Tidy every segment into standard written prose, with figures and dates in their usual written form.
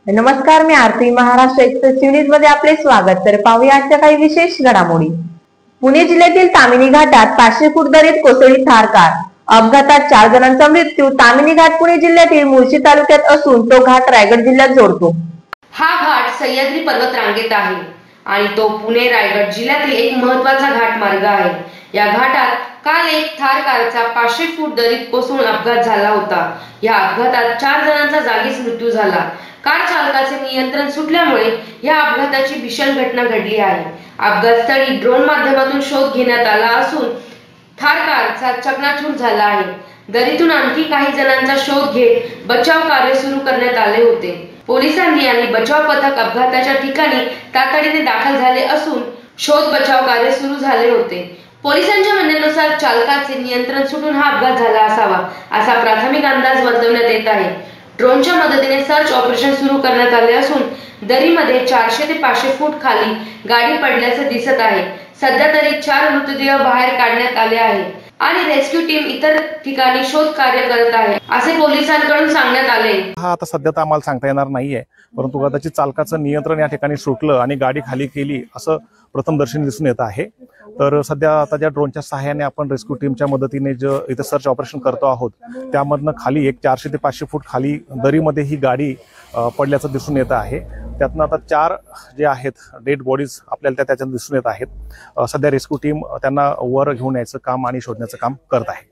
नमस्कार, मी आरती. Maharashtra express news मध्ये आपले स्वागत. तर पाहूया आजच्या काही विशेष घडामोडी. पुणे जिल्ह्यातील तामिनी घाटात 500 फूट दरीत कोसळली थार कार. अपघातात 4 जणांचा मृत्यू. तामिनी घाट पुणे जिल्ह्यातील मुळशी तालुक्यात असून तो घाट रायगड जिल्ह्यात जोडतो. हा घाट सह्याद्री पर्वत रांगेत आहे आणि तो पुणे रायगड जिल्ह्यातील एक महत्त्वाचा घाट मार्ग आहे. या घाटात काल एक थार कारचा 500 फूट दरीत कोसळून अपघात झाला होता. या अपघातात 4 जणांचा जागीच मृत्यू झाला. कार चालकाचे नियंत्रण सुटल्यामुळे या अपघाताची भीषण घटना घडली आहे. अपघातस्थळी ड्रोन माध्यमातून शोध घेण्यात आला असून थार कारचा चकनाचूर झाला आहे. दरीतून आणखी काही जणांचा शोध घेत बचाव कार्य सुरू करण्यात आले होते. पोलिसांनी आणि बचाव पथक अपघाताच्या ठिकाणी तातडीने दाखल झाले असून शोध बचाव कार्य सुरू झाले होते. पोलिसांच्या म्हणण्यानुसार चालकाचे नियंत्रण सुटून हा अपघात झाला असावा असा प्राथमिक अंदाज वर्तवण्यात येत आहे. ड्रोनच्या मदतीने सर्च ऑपरेशन सुरू करण्यात आले असून दरीमध्ये 400 ते 500 फूट खाली गाडी पडल्याचे दिसत आहे. सध्या तरी 4 मृतदेह बाहेर काढण्यात आले आहे आणि रेस्क्यू टीम इतर ठिकाणी शोध कार्य करत आहे असे पोलिसांकडून सांगण्यात आले. हा आता सध्या तर आम्हाला सांगता येणार नाहीये, परंतु कदाचित चालकाचं नियंत्रण या ठिकाणी सुटलं आणि गाडी खाली केली असं प्रथमदर्शनी दिसून येत आहे. तर सध्या आता ज्या ड्रोनच्या सहाय्याने आपण रेस्क्यू टीमच्या मदतीने जो इथं सर्च ऑपरेशन करतो आहोत त्यामधनं खाली एक 400 ते 500 फूट खाली दरीमध्ये ही गाडी पडल्याचं दिसून येत आहे. त्यातनं आता 4 जे आहेत डेड बॉडीज आपल्याला त्याच्यात दिसून येत आहेत. सध्या रेस्क्यू टीम त्यांना वर घेऊन यायचं काम आणि शोधण्याचं काम करत आहे.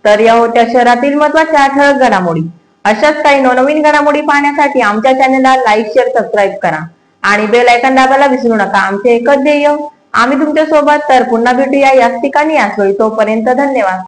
तर या होत्या शहरातील महत्त्वाच्या ठळक घडामोडी. अशाच काही नवनवीन घडामोडी पाहण्यासाठी आमच्या चॅनलला लाईक, शेअर, सबस्क्राईब करा आणि बेल आयकॉन दाबायला विसरू नका. आमचे एकच ध्येय, आम्ही तुमच्या सोबत. तर पुन्हा भेटूया याच ठिकाणी याच वेळी. तोपर्यंत धन्यवाद.